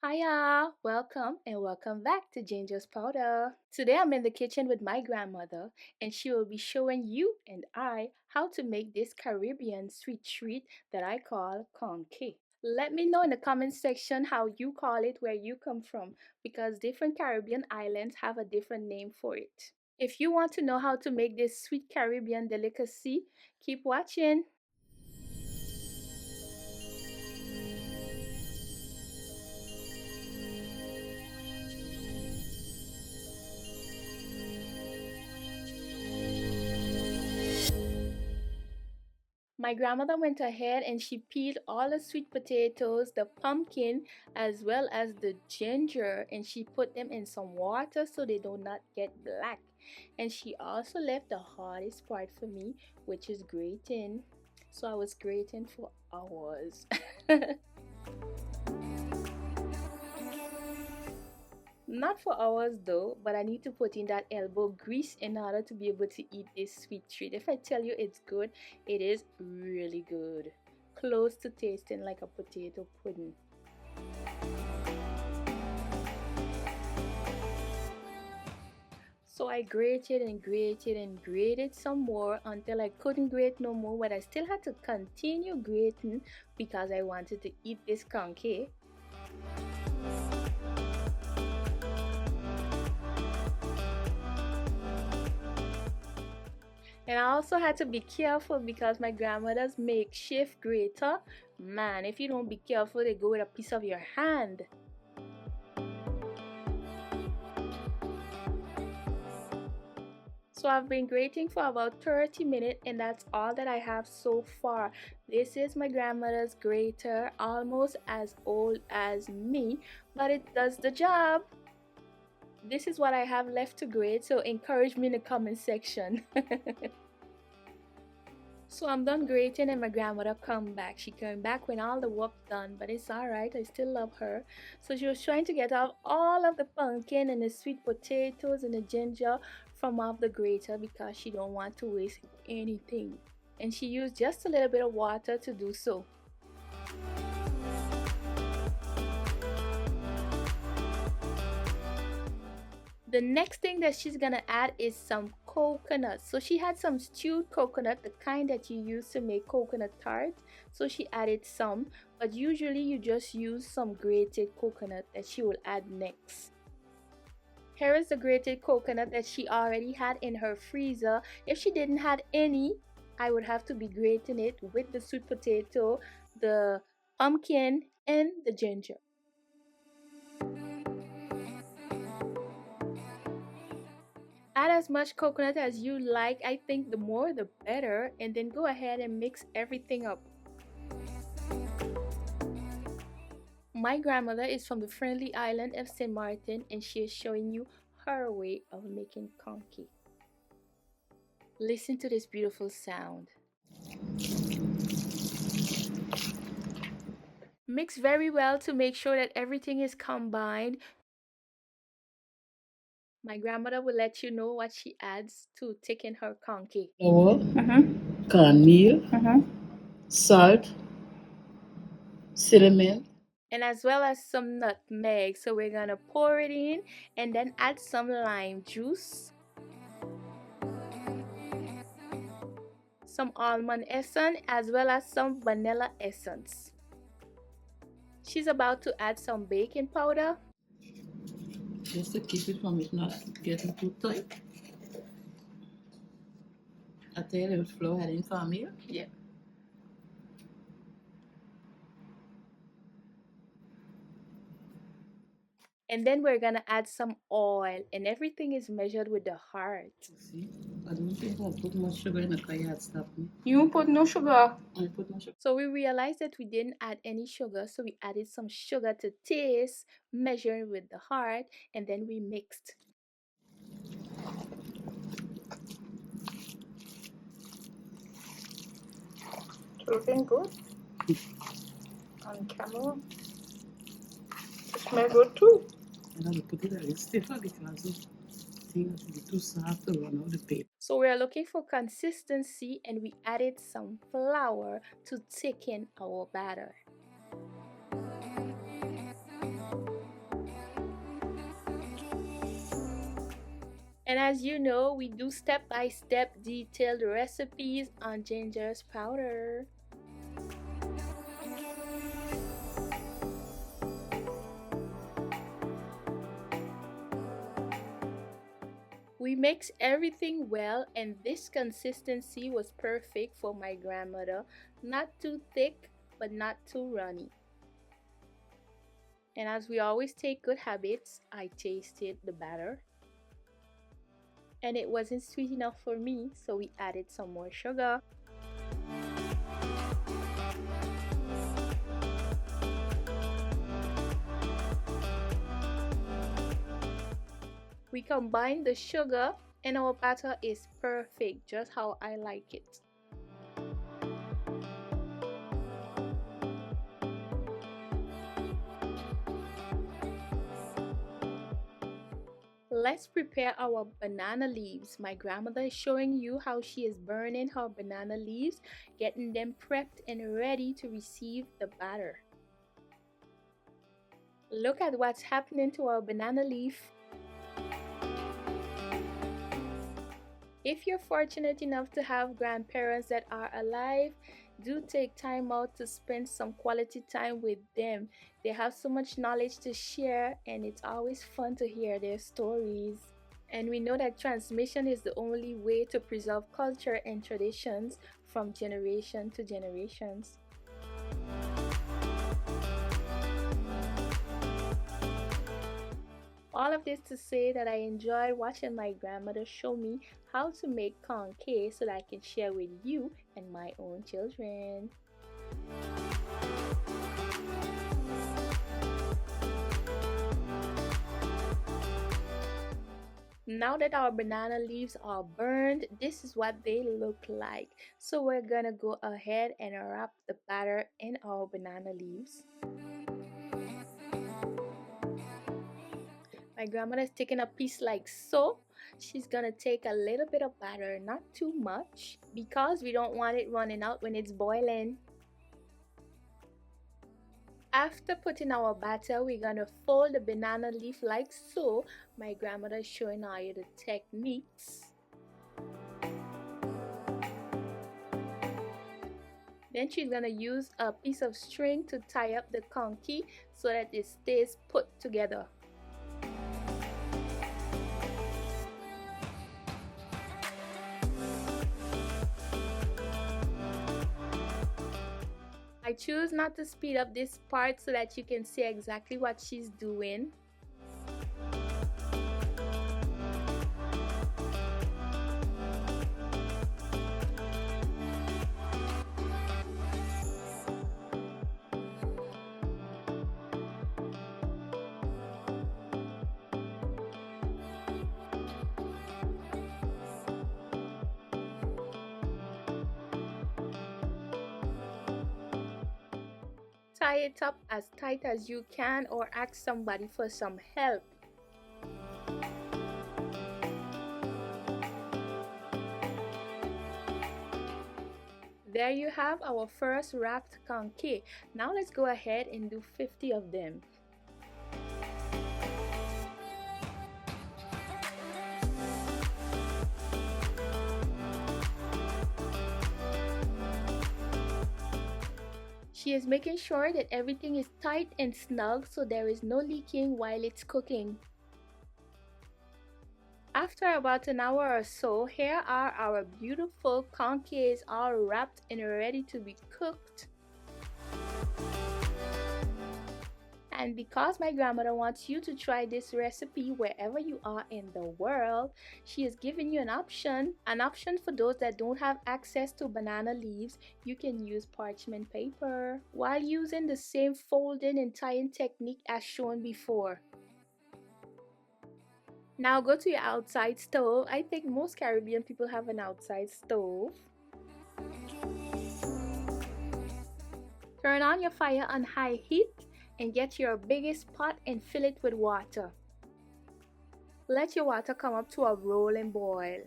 Hiya, welcome and welcome back to Ginger's Powder. Today I'm in the kitchen with my grandmother and she will be showing you and I how to make this Caribbean sweet treat that I call Conkie. Let me know in the comment section how you call it where you come from because different Caribbean islands have a different name for it. If you want to know how to make this sweet Caribbean delicacy, keep watching. My grandmother went ahead and she peeled all the sweet potatoes, the pumpkin, as well as the ginger, and she put them in some water so they do not get black. And she also left the hardest part for me, which is grating. So I was grating for hours. Not for hours though, but I need to put in that elbow grease in order to be able to eat this sweet treat. If I tell you it's good, it is really good. Close to tasting like a potato pudding. So I grated and grated and grated some more until I couldn't grate no more, but I still had to continue grating because I wanted to eat this conky. And I also had to be careful because my grandmother's makeshift grater, man, if you don't be careful, they go with a piece of your hand. So I've been grating for about 30 minutes and that's all that I have so far. This is my grandmother's grater, almost as old as me, but it does the job. This is what I have left to grate, so encourage me in the comment section. So I'm done grating and my grandmother come back. She came back when all the work done, but it's alright, I still love her. So she was trying to get off all of the pumpkin and the sweet potatoes and the ginger from off the grater because she don't want to waste anything. And she used just a little bit of water to do so. The next thing that she's gonna add is some coconut. So she had some stewed coconut, the kind that you use to make coconut tart. So she added some, but usually you just use some grated coconut that she will add next. Here is the grated coconut that she already had in her freezer. If she didn't have any, I would have to be grating it with the sweet potato, the pumpkin, and the ginger. Add as much coconut as you like. I think the more the better, and then go ahead and mix everything up. My grandmother is from the friendly island of St. Martin and she is showing you her way of making conky. Listen to this beautiful sound. Mix very well to make sure that everything is combined. My grandmother will let you know what she adds to thicken her conky. Flour, cornmeal, salt, cinnamon, and as well as some nutmeg. So we're gonna pour it in and then add some lime juice, some almond essence, as well as some vanilla essence. She's about to add some baking powder. just to keep it from it not getting too tight. I tell you, with flour adding cornmeal. Yeah. And then we're gonna add some oil, and everything is measured with the heart. See, I don't think I put much sugar in the car, you had stopped me. You put no sugar. I put no sugar. So we realized that we didn't add any sugar, so we added some sugar to taste, measured with the heart, and then we mixed. Looking good on camera. It smells good too. And I will put it a little stiffer because of things will be too soft to run out the paper. So we are looking for consistency and we added some flour to thicken our batter. And as you know, we do step-by-step detailed recipes on ginger's powder. We mixed everything well, and this consistency was perfect for my grandmother. Not too thick, but not too runny. And as we always take good habits, I tasted the batter. And it wasn't sweet enough for me, so we added some more sugar. We combine the sugar and our batter is perfect, just how I like it. Let's prepare our banana leaves. My grandmother is showing you how she is burning her banana leaves, getting them prepped and ready to receive the batter. Look at what's happening to our banana leaf. If you're fortunate enough to have grandparents that are alive, do take time out to spend some quality time with them. They have so much knowledge to share, and it's always fun to hear their stories. And we know that transmission is the only way to preserve culture and traditions from generation to generations. All of this to say that I enjoy watching my grandmother show me how to make conkie so that I can share with you and my own children. Now that our banana leaves are burned, this is what they look like. So we're gonna go ahead and wrap the batter in our banana leaves. My grandmother is taking a piece like so. She's gonna take a little bit of batter, not too much, because we don't want it running out when it's boiling. After putting our batter, we're gonna fold the banana leaf like so. My grandmother is showing you the techniques. Then she's gonna use a piece of string to tie up the conkie so that it stays put together. I choose not to speed up this part so that you can see exactly what she's doing. Tie it up as tight as you can or ask somebody for some help. There you have our first wrapped conkie. Now let's go ahead and do 50 of them. She is making sure that everything is tight and snug so there is no leaking while it's cooking. After about an hour or so, here are our beautiful conkies all wrapped and ready to be cooked. And because my grandmother wants you to try this recipe wherever you are in the world, she is giving you an option for those that don't have access to banana leaves. You can use parchment paper while using the same folding and tying technique as shown before. Now go to your outside stove. I think most Caribbean people have an outside stove. Turn on your fire on high heat and get your biggest pot and fill it with water. Let your water come up to a rolling boil.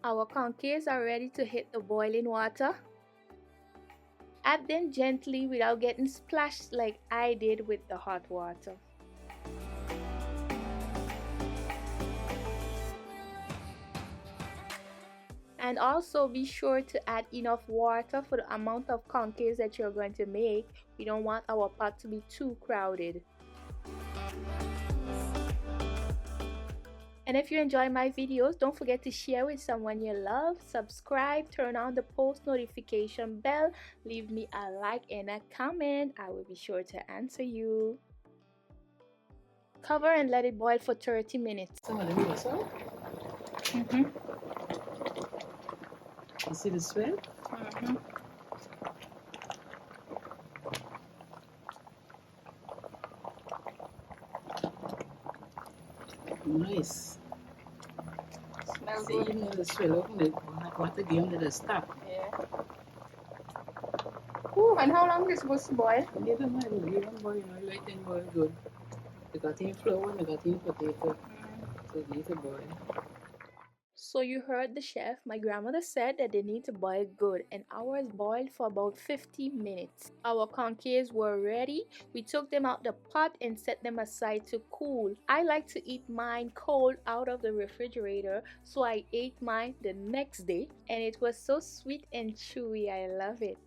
Our conkies are ready to hit the boiling water. Add them gently without getting splashed like I did with the hot water. And also be sure to add enough water for the amount of conkies that you're going to make. We don't want our pot to be too crowded. And if you enjoy my videos, don't forget to share with someone you love, subscribe, turn on the post notification bell, leave me a like and a comment. I will be sure to answer you. Cover and let it boil for 30 minutes. You see the swell? Nice. Smells See, good. even the swell open the hot water game to the stop. Yeah. Ooh, and how long is supposed to boil? You don't mind, you don't boil, you know, let them boil good. You got in flour and you got in potato. So you need to boil. So you heard the chef. My grandmother said that they need to boil good, and ours boiled for about 50 minutes. Our conkies were ready. We took them out the pot and set them aside to cool. I like to eat mine cold out of the refrigerator, so I ate mine the next day, and it was so sweet and chewy. I love it.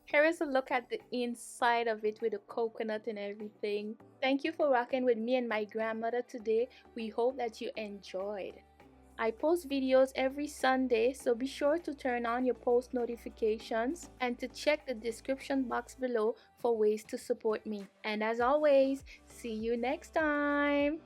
Here is a look at the inside of it with the coconut and everything. Thank you for rocking with me and my grandmother today. We hope that you enjoyed. I post videos every Sunday, so be sure to turn on your post notifications and to check the description box below for ways to support me. And as always, see you next time.